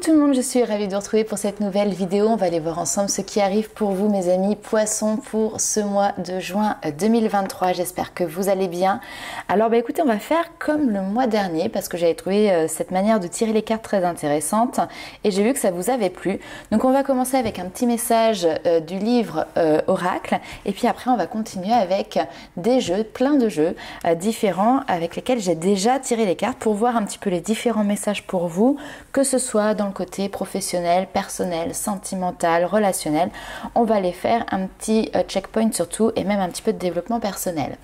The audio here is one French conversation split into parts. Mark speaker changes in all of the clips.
Speaker 1: tout le monde, je suis ravie de vous retrouver pour cette nouvelle vidéo. On va aller voir ensemble ce qui arrive pour vous mes amis poissons pour ce mois de juin 2023. J'espère que vous allez bien. Alors écoutez, on va faire comme le mois dernier parce que j'avais trouvé cette manière de tirer les cartes très intéressante et j'ai vu que ça vous avait plu. Donc on va commencer avec un petit message du livre Oracle et puis après on va continuer avec des jeux, plein de jeux différents avec lesquels j'ai déjà tiré les cartes pour voir un petit peu les différents messages pour vous, que ce soit dans le côté professionnel, personnel, sentimental, relationnel. On va les faire un petit checkpoint surtout et même un petit peu de développement personnel.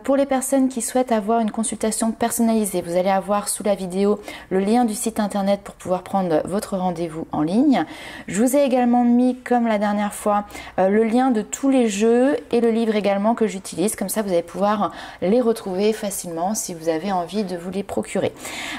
Speaker 1: Pour les personnes qui souhaitent avoir une consultation personnalisée, vous allez avoir sous la vidéo le lien du site internet pour pouvoir prendre votre rendez-vous en ligne. Je vous ai également mis, comme la dernière fois, le lien de tous les jeux et le livre également que j'utilise. Comme ça, vous allez pouvoir les retrouver facilement si vous avez envie de vous les procurer.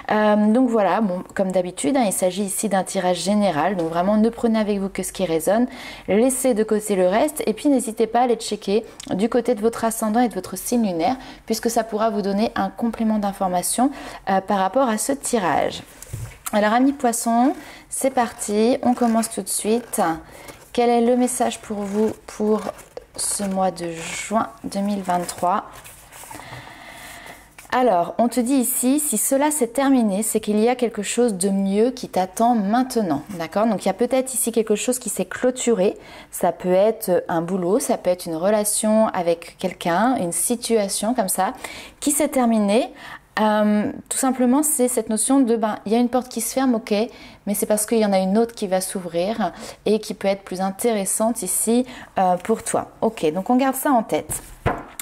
Speaker 1: Donc voilà, bon, comme d'habitude, il s'agit ici d'un tirage général, donc vraiment ne prenez avec vous que ce qui résonne, laissez de côté le reste et puis n'hésitez pas à aller checker du côté de votre ascendant et de votre signe lunaire puisque ça pourra vous donner un complément d'information par rapport à ce tirage. Alors amis poissons, c'est parti, on commence tout de suite. Quel est le message pour vous pour ce mois de juin 2023 ? Alors, on te dit ici, si cela s'est terminé, c'est qu'il y a quelque chose de mieux qui t'attend maintenant, d'accord? Donc, il y a peut-être ici quelque chose qui s'est clôturé. Ça peut être un boulot, ça peut être une relation avec quelqu'un, une situation comme ça, qui s'est terminée. Tout simplement, c'est cette notion de, il y a une porte qui se ferme, ok, mais c'est parce qu'il y en a une autre qui va s'ouvrir et qui peut être plus intéressante ici pour toi. Ok, donc on garde ça en tête.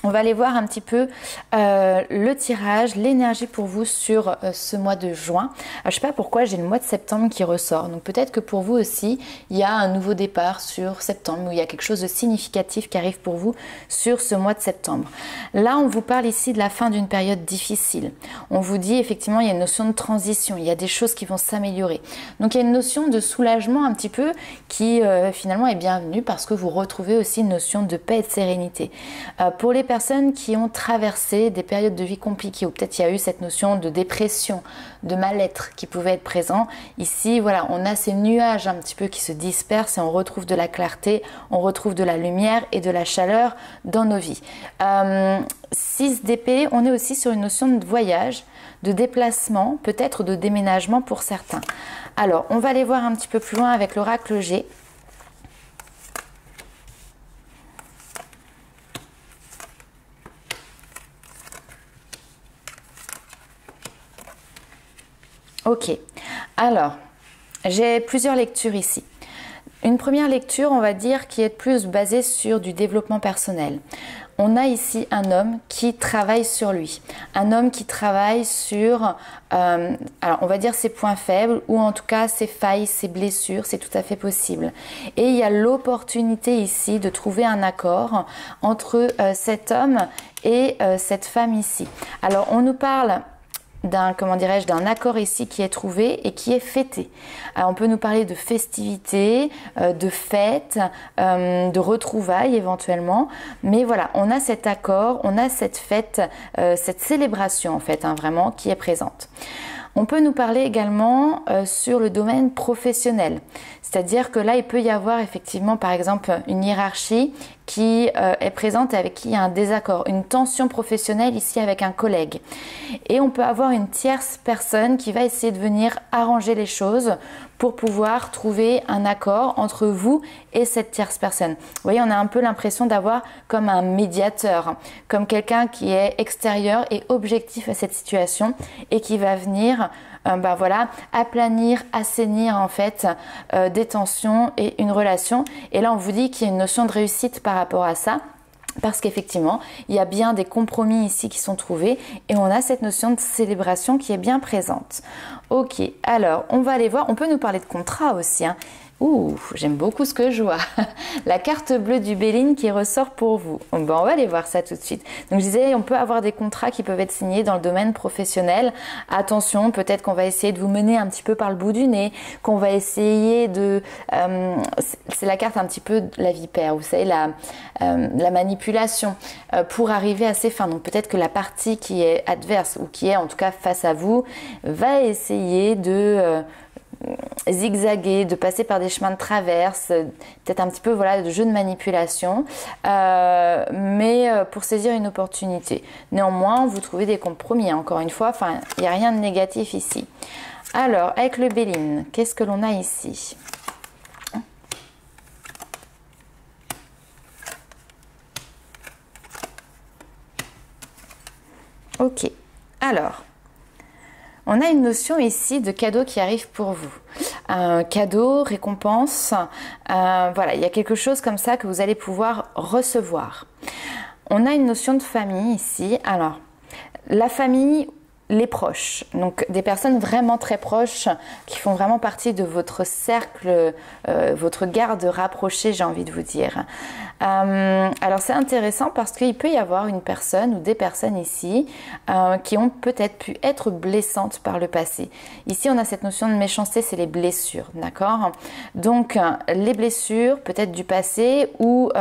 Speaker 1: On va aller voir un petit peu le tirage, l'énergie pour vous sur ce mois de juin. Alors, je ne sais pas pourquoi j'ai le mois de septembre qui ressort. Donc peut-être que pour vous aussi, il y a un nouveau départ sur septembre, où il y a quelque chose de significatif qui arrive pour vous sur ce mois de septembre. Là, on vous parle ici de la fin d'une période difficile. On vous dit effectivement, il y a une notion de transition, il y a des choses qui vont s'améliorer. Donc il y a une notion de soulagement un petit peu qui finalement est bienvenue parce que vous retrouvez aussi une notion de paix et de sérénité. Pour les personnes qui ont traversé des périodes de vie compliquées, ou peut-être il y a eu cette notion de dépression, de mal-être qui pouvait être présent. Ici, voilà, on a ces nuages un petit peu qui se dispersent et on retrouve de la clarté, on retrouve de la lumière et de la chaleur dans nos vies. 6 d'épée, on est aussi sur une notion de voyage, de déplacement, peut-être de déménagement pour certains. Alors, on va aller voir un petit peu plus loin avec l'oracle G. Ok, alors j'ai plusieurs lectures ici. Une première lecture, on va dire, qui est plus basée sur du développement personnel. On a ici un homme qui travaille sur lui, un homme qui travaille sur, alors on va dire ses points faibles ou en tout cas ses failles, ses blessures, c'est tout à fait possible. Et il y a l'opportunité ici de trouver un accord entre cet homme et cette femme ici. Alors on nous parle d'un, comment dirais-je, d'un accord ici qui est trouvé et qui est fêté. Alors, on peut nous parler de festivités, de fêtes, de retrouvailles éventuellement, mais voilà, on a cet accord, on a cette fête, cette célébration en fait, vraiment, qui est présente. On peut nous parler également sur le domaine professionnel, c'est-à-dire que là, il peut y avoir effectivement, par exemple, une hiérarchie qui est présente et avec qui il y a un désaccord, une tension professionnelle ici avec un collègue. Et on peut avoir une tierce personne qui va essayer de venir arranger les choses pour pouvoir trouver un accord entre vous et cette tierce personne. Vous voyez, on a un peu l'impression d'avoir comme un médiateur, comme quelqu'un qui est extérieur et objectif à cette situation et qui va venir voilà, aplanir, assainir en fait des tensions et une relation. Et là, on vous dit qu'il y a une notion de réussite par rapport à ça. Parce qu'effectivement, il y a bien des compromis ici qui sont trouvés et on a cette notion de célébration qui est bien présente. Ok, alors on va aller voir, on peut nous parler de contrat aussi. Ouh, j'aime beaucoup ce que je vois. La carte bleue du Béline qui ressort pour vous. On va aller voir ça tout de suite. Donc je disais, on peut avoir des contrats qui peuvent être signés dans le domaine professionnel. Attention, peut-être qu'on va essayer de vous mener un petit peu par le bout du nez, qu'on va essayer de... c'est la carte un petit peu de la vipère, vous savez, la manipulation pour arriver à ses fins. Donc peut-être que la partie qui est adverse ou qui est en tout cas face à vous va essayer de... zigzaguer, de passer par des chemins de traverse, peut-être un petit peu voilà, de jeu de manipulation, mais pour saisir une opportunité. Néanmoins, vous trouvez des compromis, hein, encore une fois, enfin, il n'y a rien de négatif ici. Alors, avec le Béline, qu'est-ce que l'on a ici? Ok, alors, on a une notion ici de cadeau qui arrive pour vous. Un cadeau, récompense, voilà, il y a quelque chose comme ça que vous allez pouvoir recevoir. On a une notion de famille ici. Alors, la famille, les proches, donc des personnes vraiment très proches qui font vraiment partie de votre cercle, votre garde rapprochée, j'ai envie de vous dire. Alors c'est intéressant parce qu'il peut y avoir une personne ou des personnes ici qui ont peut-être pu être blessantes par le passé. Ici on a cette notion de méchanceté, c'est les blessures, d'accord? Donc les blessures peut-être du passé ou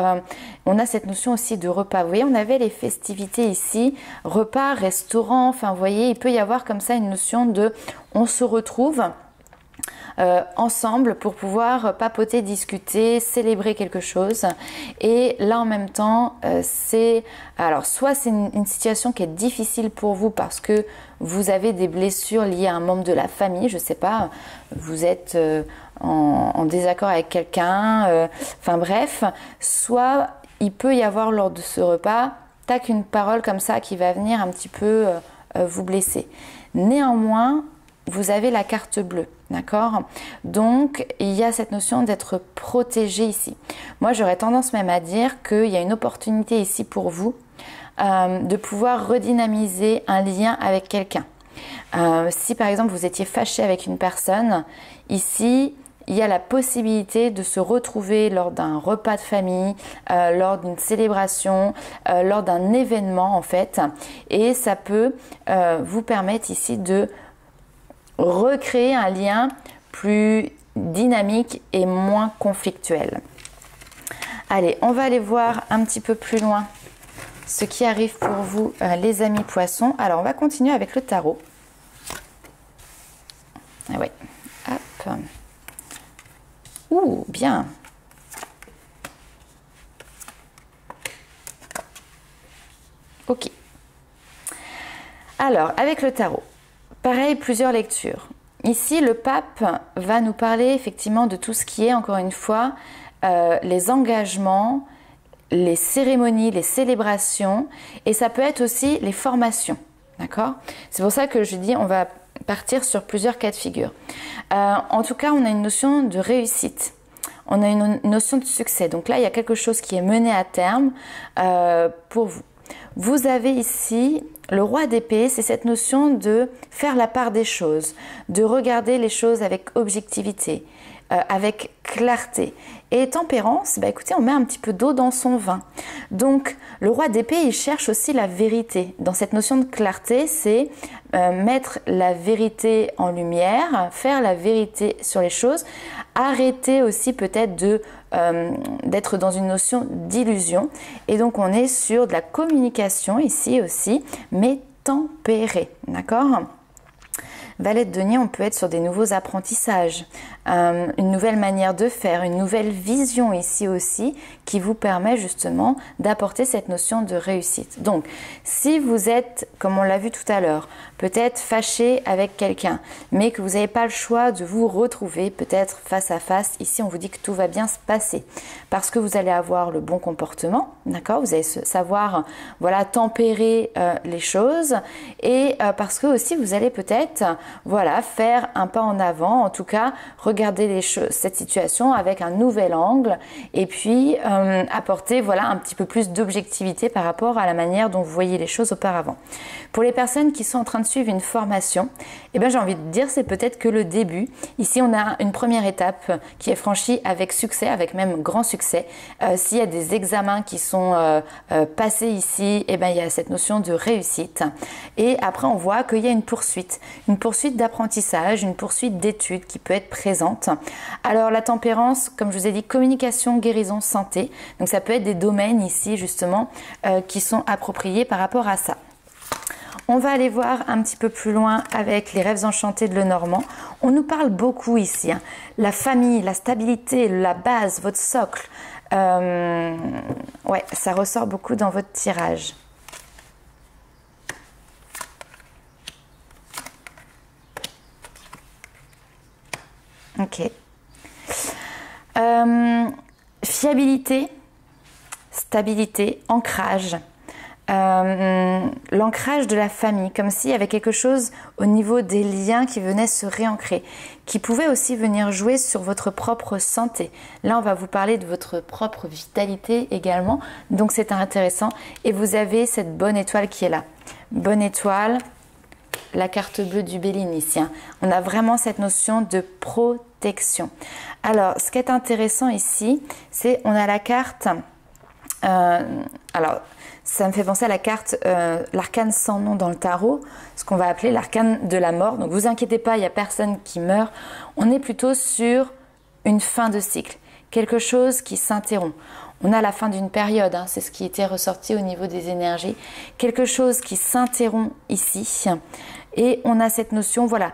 Speaker 1: on a cette notion aussi de repas. Vous voyez, on avait les festivités ici, repas, restaurant, enfin vous voyez, il peut y avoir comme ça une notion de on se retrouve ensemble pour pouvoir papoter, discuter, célébrer quelque chose. Et là en même temps, c'est alors soit c'est une situation qui est difficile pour vous parce que vous avez des blessures liées à un membre de la famille, je sais pas, vous êtes en désaccord avec quelqu'un, enfin bref, soit il peut y avoir lors de ce repas, tac, une parole comme ça qui va venir un petit peu vous blesser. Néanmoins, vous avez la carte bleue, d'accord? Donc, il y a cette notion d'être protégé ici. Moi, j'aurais tendance même à dire qu'il y a une opportunité ici pour vous de pouvoir redynamiser un lien avec quelqu'un. Si par exemple, vous étiez fâché avec une personne, ici, il y a la possibilité de se retrouver lors d'un repas de famille, lors d'une célébration, lors d'un événement en fait. Et ça peut vous permettre ici de recréer un lien plus dynamique et moins conflictuel. Allez, on va aller voir un petit peu plus loin ce qui arrive pour vous, les amis poissons. Alors, on va continuer avec le tarot. Ah ouais, hop. Ouh, bien. Ok. Alors, avec le tarot, pareil, plusieurs lectures. Ici, le pape va nous parler effectivement de tout ce qui est, encore une fois, les engagements, les cérémonies, les célébrations, et ça peut être aussi les formations. D'accord? C'est pour ça que je dis on va partir sur plusieurs cas de figure. En tout cas, on a une notion de réussite. On a une notion de succès. Donc là, il y a quelque chose qui est mené à terme pour vous. Vous avez ici le roi d'épée, c'est cette notion de faire la part des choses, de regarder les choses avec objectivité, avec clarté. Et tempérance, bah écoutez, on met un petit peu d'eau dans son vin. Donc, le roi d'épée, il cherche aussi la vérité. Dans cette notion de clarté, c'est mettre la vérité en lumière, faire la vérité sur les choses, arrêter aussi peut-être d'être dans une notion d'illusion. Et donc, on est sur de la communication ici aussi, mais tempérée, d'accord ? Valet de denier, on peut être sur des nouveaux apprentissages, une nouvelle manière de faire, une nouvelle vision ici aussi qui vous permet justement d'apporter cette notion de réussite. Donc, si vous êtes, comme on l'a vu tout à l'heure, peut-être fâché avec quelqu'un, mais que vous n'avez pas le choix de vous retrouver peut-être face à face, ici on vous dit que tout va bien se passer parce que vous allez avoir le bon comportement, d'accord? Vous allez savoir, voilà, tempérer les choses et parce que aussi vous allez peut-être voilà, faire un pas en avant, en tout cas, regarder les choses, cette situation avec un nouvel angle et puis apporter voilà, un petit peu plus d'objectivité par rapport à la manière dont vous voyez les choses auparavant. Pour les personnes qui sont en train de suivre une formation, eh ben, j'ai envie de dire c'est peut-être que le début. Ici, on a une première étape qui est franchie avec succès, avec même grand succès. S'il y a des examens qui sont passés ici, eh ben, il y a cette notion de réussite. Et après, on voit qu'il y a une poursuite d'apprentissage, une poursuite d'études qui peut être présente. Alors la tempérance, comme je vous ai dit, communication, guérison, santé. Donc ça peut être des domaines ici justement qui sont appropriés par rapport à ça. On va aller voir un petit peu plus loin avec les rêves enchantés de Lenormand. On nous parle beaucoup ici, hein. La famille, la stabilité, la base, votre socle. Ouais, ça ressort beaucoup dans votre tirage. Ok. Fiabilité, stabilité, ancrage. L'ancrage de la famille, comme s'il y avait quelque chose au niveau des liens qui venaient se réancrer, qui pouvait aussi venir jouer sur votre propre santé. Là, on va vous parler de votre propre vitalité également, donc c'est intéressant. Et vous avez cette bonne étoile qui est là. Bonne étoile, la carte bleue du Béline ici, hein. On a vraiment cette notion de protection. Alors, ce qui est intéressant ici, c'est on a la carte... alors, ça me fait penser à la carte, l'arcane sans nom dans le tarot, ce qu'on va appeler l'arcane de la mort. Donc, vous inquiétez pas, il n'y a personne qui meurt. On est plutôt sur une fin de cycle, quelque chose qui s'interrompt. On a la fin d'une période, hein, c'est ce qui était ressorti au niveau des énergies. Quelque chose qui s'interrompt ici. Et on a cette notion, voilà,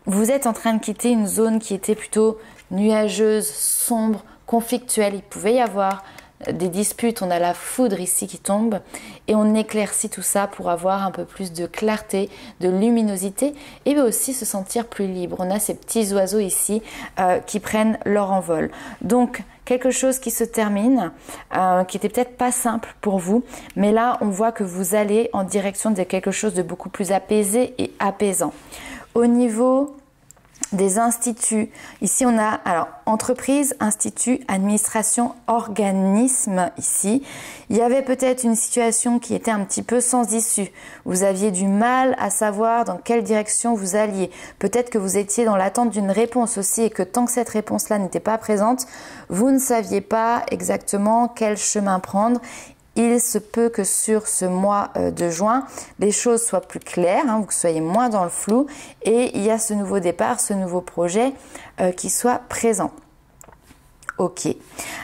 Speaker 1: vous êtes en train de quitter une zone qui était plutôt nuageuse, sombre, conflictuelle. Il pouvait y avoir des disputes, on a la foudre ici qui tombe et on éclaircit tout ça pour avoir un peu plus de clarté, de luminosité et aussi se sentir plus libre. On a ces petits oiseaux ici qui prennent leur envol. Donc quelque chose qui se termine, qui était peut-être pas simple pour vous, mais là on voit que vous allez en direction de quelque chose de beaucoup plus apaisé et apaisant. Au niveau des instituts, ici on a alors entreprise, institut, administration, organisme ici. Il y avait peut-être une situation qui était un petit peu sans issue. Vous aviez du mal à savoir dans quelle direction vous alliez. Peut-être que vous étiez dans l'attente d'une réponse aussi et que tant que cette réponse-là n'était pas présente, vous ne saviez pas exactement quel chemin prendre. Il se peut que sur ce mois de juin, les choses soient plus claires, hein, vous soyez moins dans le flou et il y a ce nouveau départ, ce nouveau projet qui soit présent. Ok,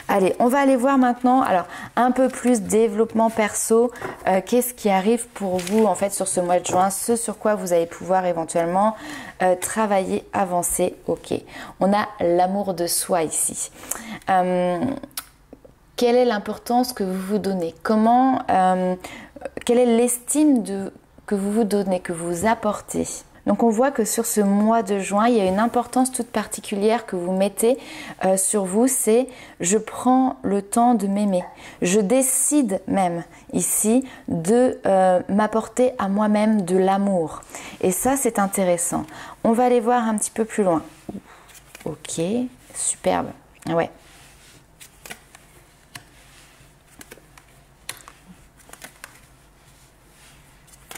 Speaker 1: allez, on va aller voir maintenant, alors un peu plus développement perso, qu'est-ce qui arrive pour vous en fait sur ce mois de juin, ce sur quoi vous allez pouvoir éventuellement travailler, avancer. Ok, on a l'amour de soi ici. Quelle est l'importance que vous vous donnez? Comment, quelle est l'estime que vous vous donnez, que vous apportez? Donc on voit que sur ce mois de juin, il y a une importance toute particulière que vous mettez sur vous, c'est je prends le temps de m'aimer. Je décide même ici de m'apporter à moi-même de l'amour. Et ça, c'est intéressant. On va aller voir un petit peu plus loin. Ok, superbe. Ouais.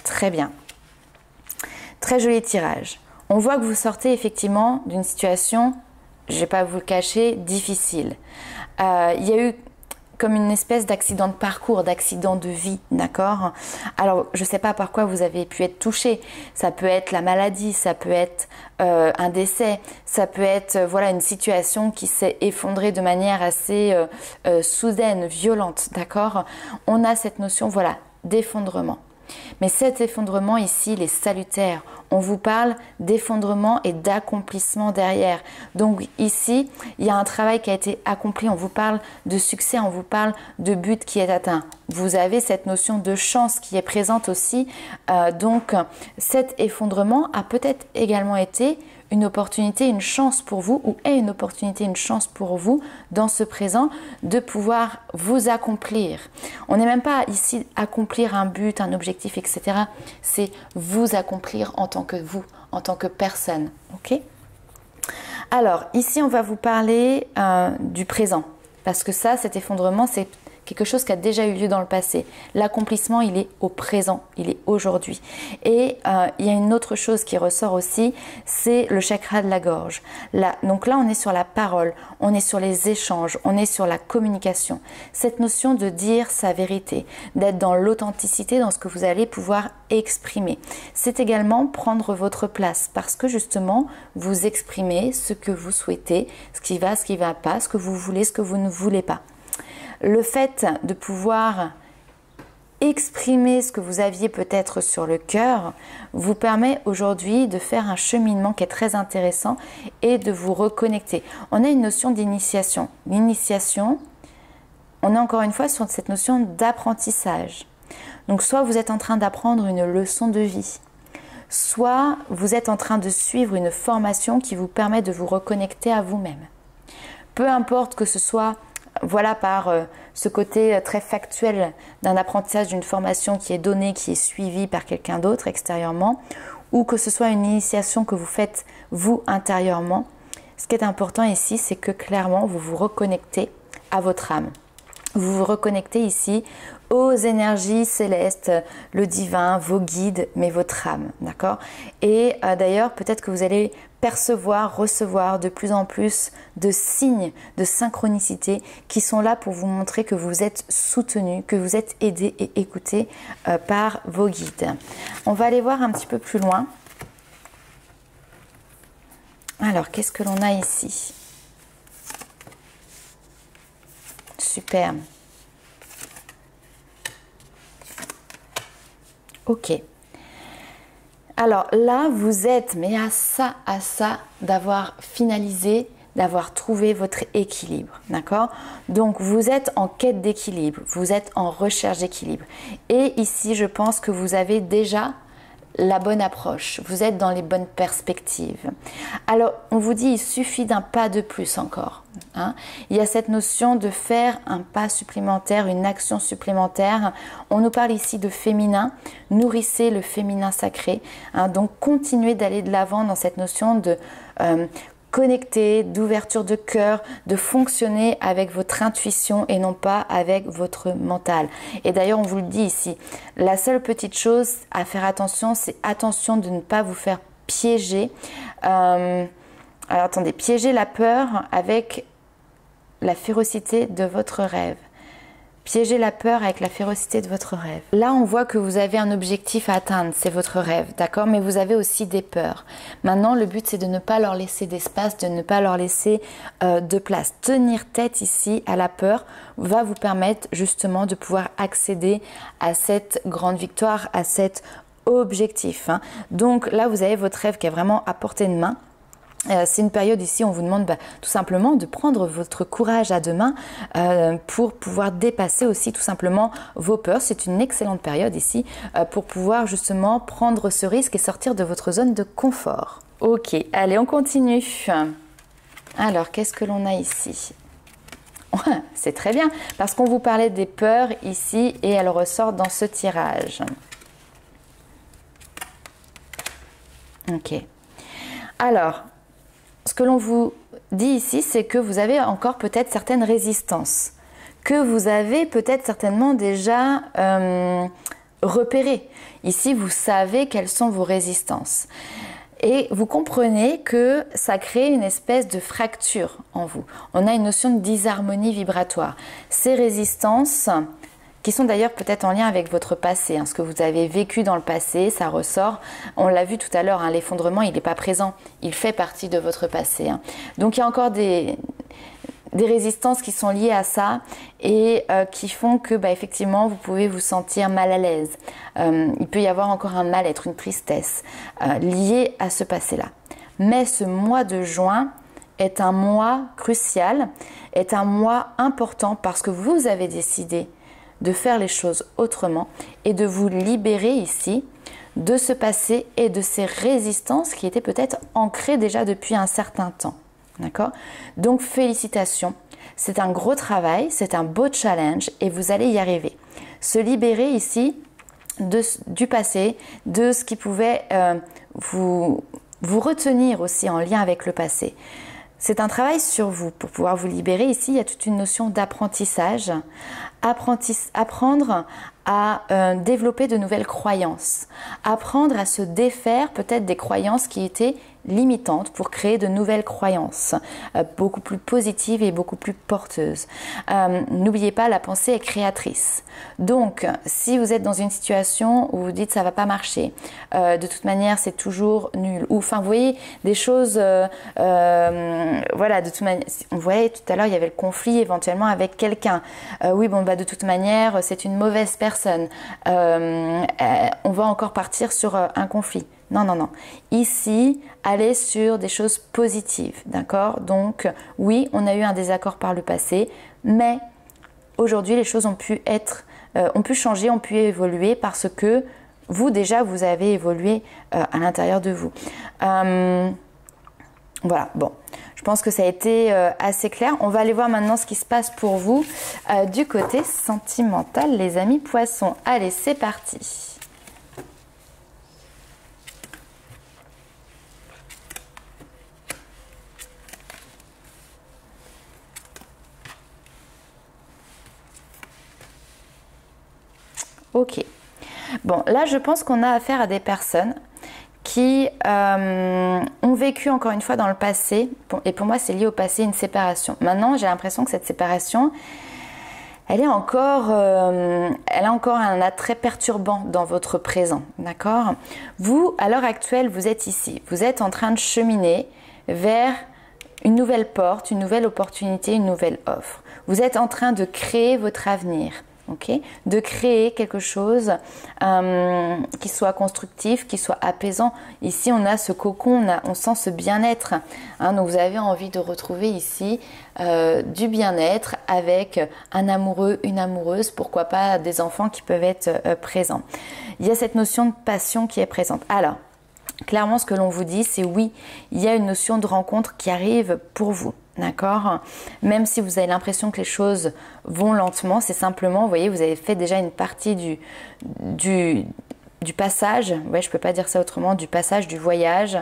Speaker 1: Très bien. Très joli tirage. On voit que vous sortez effectivement d'une situation, je ne vais pas vous le cacher, difficile. Il y a eu comme une espèce d'accident de parcours, d'accident de vie, d'accord? Alors, je ne sais pas par quoi vous avez pu être touché. Ça peut être la maladie, ça peut être un décès, ça peut être voilà une situation qui s'est effondrée de manière assez soudaine, violente, d'accord? On a cette notion, voilà, d'effondrement. Mais cet effondrement ici, il est salutaire. On vous parle d'effondrement et d'accomplissement derrière. Donc ici, il y a un travail qui a été accompli. On vous parle de succès, on vous parle de but qui est atteint. Vous avez cette notion de chance qui est présente aussi. Donc cet effondrement a peut-être également été une opportunité, une chance pour vous, ou est une opportunité, une chance pour vous dans ce présent de pouvoir vous accomplir. On n'est même pas ici accomplir un but, un objectif, etc. C'est vous accomplir en tant que vous, en tant que personne. Ok ? Alors, ici, on va vous parler du présent. Parce que ça, cet effondrement, c'est quelque chose qui a déjà eu lieu dans le passé. L'accomplissement, il est au présent, il est aujourd'hui. Et il y a une autre chose qui ressort aussi, c'est le chakra de la gorge. Donc là, on est sur la parole, on est sur les échanges, on est sur la communication. Cette notion de dire sa vérité, d'être dans l'authenticité, dans ce que vous allez pouvoir exprimer. C'est également prendre votre place parce que justement, vous exprimez ce que vous souhaitez, ce qui va pas, ce que vous voulez, ce que vous ne voulez pas. Le fait de pouvoir exprimer ce que vous aviez peut-être sur le cœur vous permet aujourd'hui de faire un cheminement qui est très intéressant et de vous reconnecter. On a une notion d'initiation. L'initiation, on est encore une fois sur cette notion d'apprentissage. Donc soit vous êtes en train d'apprendre une leçon de vie, soit vous êtes en train de suivre une formation qui vous permet de vous reconnecter à vous-même. Peu importe que ce soit voilà, par ce côté très factuel d'un apprentissage d'une formation qui est donnée, qui est suivie par quelqu'un d'autre extérieurement, ou que ce soit une initiation que vous faites vous intérieurement. Ce qui est important ici, c'est que clairement vous vous reconnectez à votre âme. Vous vous reconnectez ici aux énergies célestes, le divin, vos guides, mais votre âme, d'accord? Et d'ailleurs, peut-être que vous allez percevoir, recevoir de plus en plus de signes de synchronicité qui sont là pour vous montrer que vous êtes soutenu, que vous êtes aidé et écouté par vos guides. On va aller voir un petit peu plus loin. Alors, qu'est-ce que l'on a ici? Super. Ok. Alors là, vous êtes, mais à ça d'avoir finalisé, d'avoir trouvé votre équilibre, d'accord? Donc vous êtes en quête d'équilibre, vous êtes en recherche d'équilibre. Et ici, je pense que vous avez déjà la bonne approche, vous êtes dans les bonnes perspectives. Alors, on vous dit, il suffit d'un pas de plus encore. Hein. Il y a cette notion de faire un pas supplémentaire, une action supplémentaire. On nous parle ici de féminin, nourrissez le féminin sacré. Hein. Donc, continuez d'aller de l'avant dans cette notion de connecter, d'ouverture de cœur, de fonctionner avec votre intuition et non pas avec votre mental. Et d'ailleurs, on vous le dit ici, la seule petite chose à faire attention, c'est attention de ne pas vous faire piéger. Alors attendez, piéger la peur avec la férocité de votre rêve. Piéger la peur avec la férocité de votre rêve. Là, on voit que vous avez un objectif à atteindre, c'est votre rêve, d'accord? Mais vous avez aussi des peurs. Maintenant, le but, c'est de ne pas leur laisser d'espace, de ne pas leur laisser de place. Tenir tête ici à la peur va vous permettre justement de pouvoir accéder à cette grande victoire, à cet objectif. Hein. Donc là, vous avez votre rêve qui est vraiment à portée de main. C'est une période ici, on vous demande tout simplement de prendre votre courage à deux mains pour pouvoir dépasser aussi tout simplement vos peurs. C'est une excellente période ici pour pouvoir justement prendre ce risque et sortir de votre zone de confort. Ok, allez, on continue. Alors, qu'est-ce que l'on a ici? C'est très bien, parce qu'on vous parlait des peurs ici et elles ressortent dans ce tirage. Ok. Alors, ce que l'on vous dit ici, c'est que vous avez encore peut-être certaines résistances, que vous avez peut-être certainement déjà repérées. Ici, vous savez quelles sont vos résistances. Et vous comprenez que ça crée une espèce de fracture en vous. On a une notion de disharmonie vibratoire. Ces résistances, qui sont d'ailleurs peut-être en lien avec votre passé, hein, ce que vous avez vécu dans le passé, ça ressort. On l'a vu tout à l'heure, hein, l'effondrement, il n'est pas présent, il fait partie de votre passé. Hein. Donc il y a encore des résistances qui sont liées à ça et qui font que effectivement vous pouvez vous sentir mal à l'aise. Il peut y avoir encore un mal-être, une tristesse liée à ce passé-là. Mais ce mois de juin est un mois crucial, est un mois important parce que vous avez décidé de faire les choses autrement et de vous libérer ici de ce passé et de ces résistances qui étaient peut-être ancrées déjà depuis un certain temps. D'accord? Donc félicitations, c'est un gros travail, c'est un beau challenge et vous allez y arriver. Se libérer ici du passé, de ce qui pouvait vous retenir aussi en lien avec le passé. C'est un travail sur vous. Pour pouvoir vous libérer, ici, il y a toute une notion d'apprentissage. Apprendre à développer de nouvelles croyances. Apprendre à se défaire peut-être des croyances qui étaient limitantes pour créer de nouvelles croyances, beaucoup plus positives et beaucoup plus porteuses. N'oubliez pas, la pensée est créatrice. Donc, si vous êtes dans une situation où vous dites ça va pas marcher, de toute manière c'est toujours nul, ou enfin vous voyez des choses, voilà, de toute manière, vous voyez tout à l'heure il y avait le conflit éventuellement avec quelqu'un, oui bon bah de toute manière c'est une mauvaise personne, on va encore partir sur un conflit. Non, non, non. Ici, allez sur des choses positives, d'accord? Donc, oui, on a eu un désaccord par le passé, mais aujourd'hui, les choses ont pu changer, ont pu évoluer parce que vous, déjà, vous avez évolué à l'intérieur de vous. Voilà, bon. Je pense que ça a été assez clair. On va aller voir maintenant ce qui se passe pour vous du côté sentimental, les amis poissons. Allez, c'est parti. Ok. Bon, là, je pense qu'on a affaire à des personnes qui ont vécu encore une fois dans le passé, et pour moi, c'est lié au passé, une séparation. Maintenant, j'ai l'impression que cette séparation, elle a encore un attrait perturbant dans votre présent, d'accord? Vous, à l'heure actuelle, vous êtes ici. Vous êtes en train de cheminer vers une nouvelle porte, une nouvelle opportunité, une nouvelle offre. Vous êtes en train de créer votre avenir. Okay, de créer quelque chose qui soit constructif, qui soit apaisant. Ici, on a ce cocon, on sent ce bien-être. Hein, donc, vous avez envie de retrouver ici du bien-être avec un amoureux, une amoureuse, pourquoi pas des enfants qui peuvent être présents. Il y a cette notion de passion qui est présente. Alors, clairement, ce que l'on vous dit, c'est oui, il y a une notion de rencontre qui arrive pour vous. D'accord? Même si vous avez l'impression que les choses vont lentement, c'est simplement, vous voyez, vous avez fait déjà une partie du passage, ouais, je peux pas dire ça autrement, du passage, du voyage,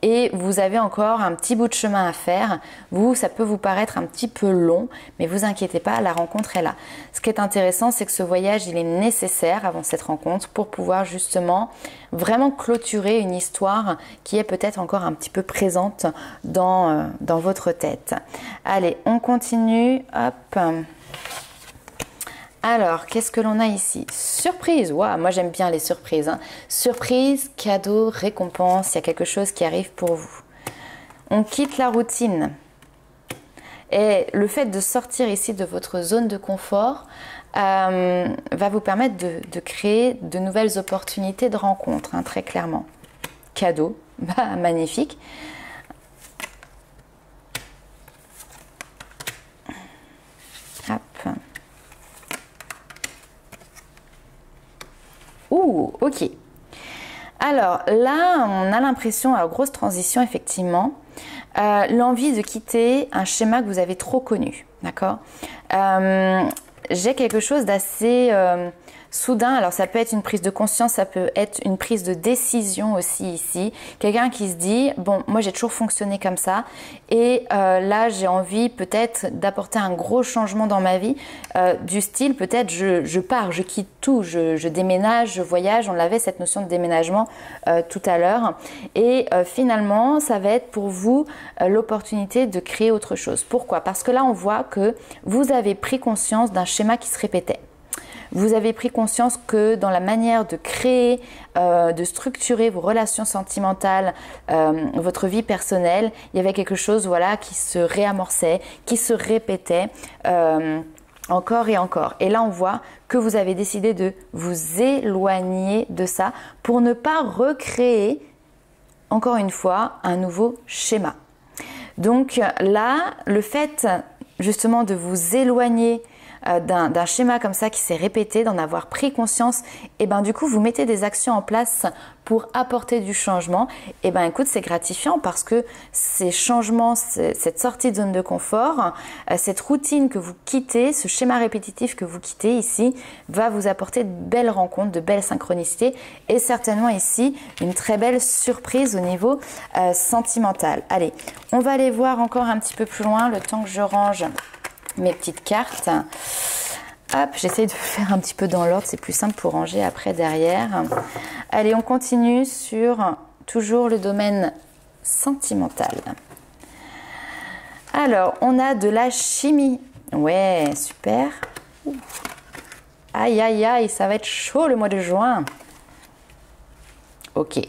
Speaker 1: et vous avez encore un petit bout de chemin à faire. Vous, ça peut vous paraître un petit peu long, mais vous inquiétez pas, la rencontre est là. Ce qui est intéressant, c'est que ce voyage, il est nécessaire avant cette rencontre pour pouvoir justement vraiment clôturer une histoire qui est peut-être encore un petit peu présente dans votre tête. Allez, on continue, hop. Alors, qu'est-ce que l'on a ici? Surprise, waouh, moi j'aime bien les surprises. Hein. Surprise, cadeau, récompense, il y a quelque chose qui arrive pour vous. On quitte la routine. Et le fait de sortir ici de votre zone de confort va vous permettre de créer de nouvelles opportunités de rencontre, hein, très clairement. Cadeau, bah, magnifique. Hop. Ouh, ok. Alors là, on a l'impression, alors grosse transition effectivement, l'envie de quitter un schéma que vous avez trop connu, d'accord? J'ai quelque chose d'assez soudain, alors ça peut être une prise de conscience, ça peut être une prise de décision aussi ici. Quelqu'un qui se dit, bon, moi j'ai toujours fonctionné comme ça et là j'ai envie peut-être d'apporter un gros changement dans ma vie, du style peut-être je pars, je quitte tout, je déménage, je voyage, on avait cette notion de déménagement tout à l'heure et finalement ça va être pour vous l'opportunité de créer autre chose. Pourquoi? Parce que là on voit que vous avez pris conscience d'un schéma qui se répétait. Vous avez pris conscience que dans la manière de créer, de structurer vos relations sentimentales, votre vie personnelle, il y avait quelque chose, voilà, qui se réamorçait, qui se répétait encore et encore. Et là, on voit que vous avez décidé de vous éloigner de ça pour ne pas recréer, encore une fois, un nouveau schéma. Donc là, le fait justement de vous éloigner d'un schéma comme ça qui s'est répété, d'en avoir pris conscience, et ben du coup vous mettez des actions en place pour apporter du changement, et ben écoute, c'est gratifiant parce que ces changements, cette sortie de zone de confort, cette routine que vous quittez, ce schéma répétitif que vous quittez ici, va vous apporter de belles rencontres, de belles synchronicités et certainement ici une très belle surprise au niveau sentimental. Allez, on va aller voir encore un petit peu plus loin le temps que je range mes petites cartes. Hop, j'essaye de faire un petit peu dans l'ordre, c'est plus simple pour ranger après derrière. Allez, on continue sur toujours le domaine sentimental. Alors, on a de la chimie. Ouais, super. Aïe, aïe, aïe, ça va être chaud le mois de juin. Ok.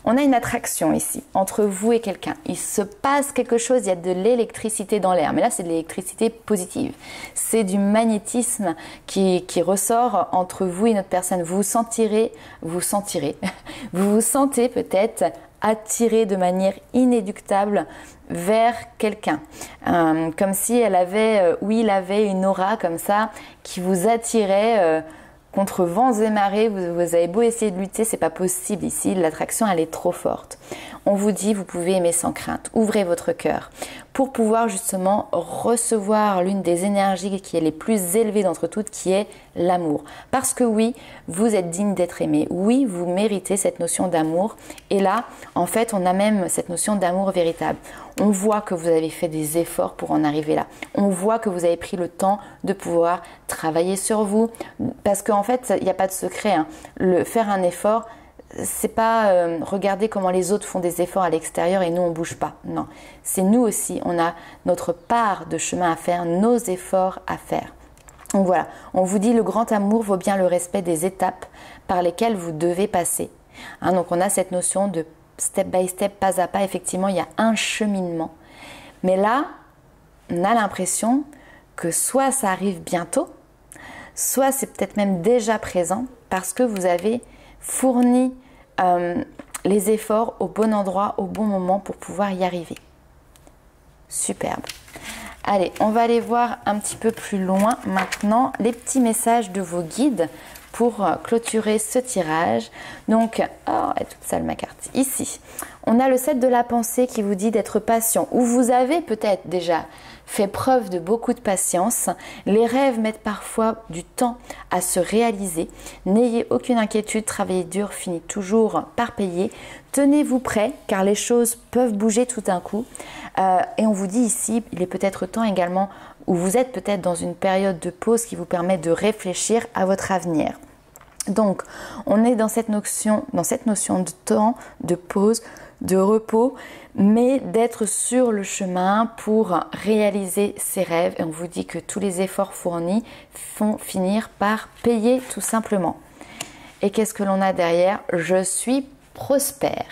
Speaker 1: On a une attraction ici, entre vous et quelqu'un. Il se passe quelque chose, il y a de l'électricité dans l'air. Mais là, c'est de l'électricité positive. C'est du magnétisme qui ressort entre vous et une autre personne. Vous vous vous sentez peut-être attiré de manière inéluctable vers quelqu'un. Comme si elle avait, ou il avait une aura comme ça qui vous attirait contre vents et marées. Vous avez beau essayer de lutter, c'est pas possible ici. L'attraction, elle est trop forte. On vous dit, vous pouvez aimer sans crainte. Ouvrez votre cœur pour pouvoir justement recevoir l'une des énergies qui est les plus élevées d'entre toutes, qui est l'amour. Parce que oui, vous êtes digne d'être aimé. Oui, vous méritez cette notion d'amour. Et là, en fait, on a même cette notion d'amour véritable. On voit que vous avez fait des efforts pour en arriver là. On voit que vous avez pris le temps de pouvoir travailler sur vous. Parce qu'en fait, il n'y a pas de secret, hein. Faire un effort, c'est pas regarder comment les autres font des efforts à l'extérieur et nous on bouge pas. Non, c'est nous aussi, on a notre part de chemin à faire, nos efforts à faire. Donc voilà, on vous dit le grand amour vaut bien le respect des étapes par lesquelles vous devez passer. Hein, donc on a cette notion de step by step, pas à pas. Effectivement, il y a un cheminement. Mais là, on a l'impression que soit ça arrive bientôt, soit c'est peut-être même déjà présent parce que vous avez fourni les efforts au bon endroit, au bon moment pour pouvoir y arriver. Superbe. Allez, on va aller voir un petit peu plus loin maintenant les petits messages de vos guides pour clôturer ce tirage. Donc, oh, elle est toute sale ma carte. Ici, on a le 7 de la pensée qui vous dit d'être patient, ou vous avez peut-être déjà fait preuve de beaucoup de patience. Les rêves mettent parfois du temps à se réaliser. N'ayez aucune inquiétude, travailler dur finit toujours par payer. Tenez-vous prêt car les choses peuvent bouger tout d'un coup. Et on vous dit ici, il est peut-être temps également, ou vous êtes peut-être dans une période de pause qui vous permet de réfléchir à votre avenir. Donc, on est dans cette notion de temps, de pause, de repos, mais d'être sur le chemin pour réaliser ses rêves. Et on vous dit que tous les efforts fournis font finir par payer tout simplement. Et qu'est-ce que l'on a derrière? Je suis prospère.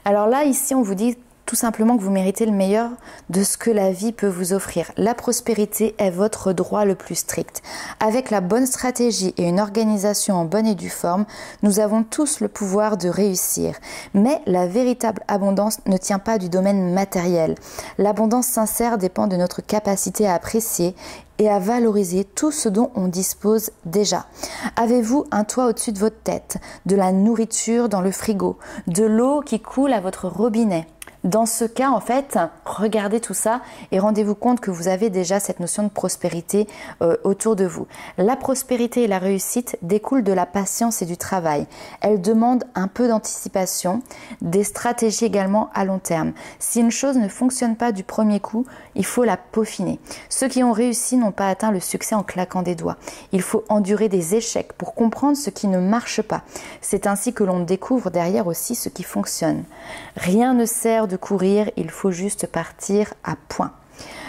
Speaker 1: Alors là, ici, on vous dit tout simplement que vous méritez le meilleur de ce que la vie peut vous offrir. La prospérité est votre droit le plus strict. Avec la bonne stratégie et une organisation en bonne et due forme, nous avons tous le pouvoir de réussir. Mais la véritable abondance ne tient pas du domaine matériel. L'abondance sincère dépend de notre capacité à apprécier et à valoriser tout ce dont on dispose déjà. Avez-vous un toit au-dessus de votre tête, de la nourriture dans le frigo, de l'eau qui coule à votre robinet? Dans ce cas, en fait, regardez tout ça et rendez-vous compte que vous avez déjà cette notion de prospérité autour de vous. La prospérité et la réussite découlent de la patience et du travail. Elles demandent un peu d'anticipation, des stratégies également à long terme. Si une chose ne fonctionne pas du premier coup, il faut la peaufiner. Ceux qui ont réussi n'ont pas atteint le succès en claquant des doigts. Il faut endurer des échecs pour comprendre ce qui ne marche pas. C'est ainsi que l'on découvre derrière aussi ce qui fonctionne. Rien ne sert de courir, il faut juste partir à point.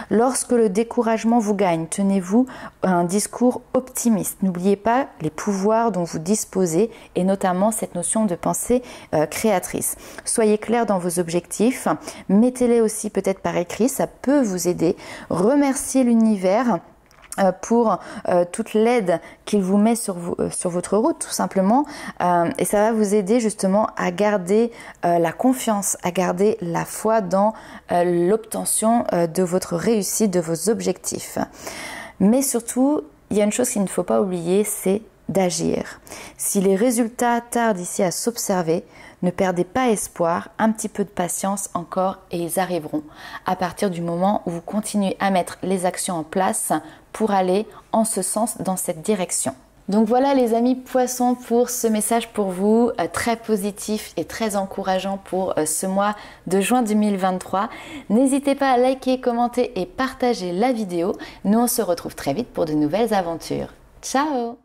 Speaker 1: Lorsque le découragement vous gagne, tenez-vous un discours optimiste. N'oubliez pas les pouvoirs dont vous disposez et notamment cette notion de pensée créatrice. Soyez clair dans vos objectifs, mettez-les aussi peut-être par écrit, ça peut vous aider. Remerciez l'univers pour toute l'aide qu'il vous met sur votre route tout simplement et ça va vous aider justement à garder la confiance, à garder la foi dans l'obtention de votre réussite, de vos objectifs. Mais surtout, il y a une chose qu'il ne faut pas oublier, c'est d'agir. Si les résultats tardent ici à s'observer, ne perdez pas espoir, un petit peu de patience encore et ils arriveront à partir du moment où vous continuez à mettre les actions en place pour aller en ce sens, dans cette direction. Donc voilà les amis poissons pour ce message pour vous, très positif et très encourageant pour ce mois de juin 2023. N'hésitez pas à liker, commenter et partager la vidéo. Nous on se retrouve très vite pour de nouvelles aventures. Ciao!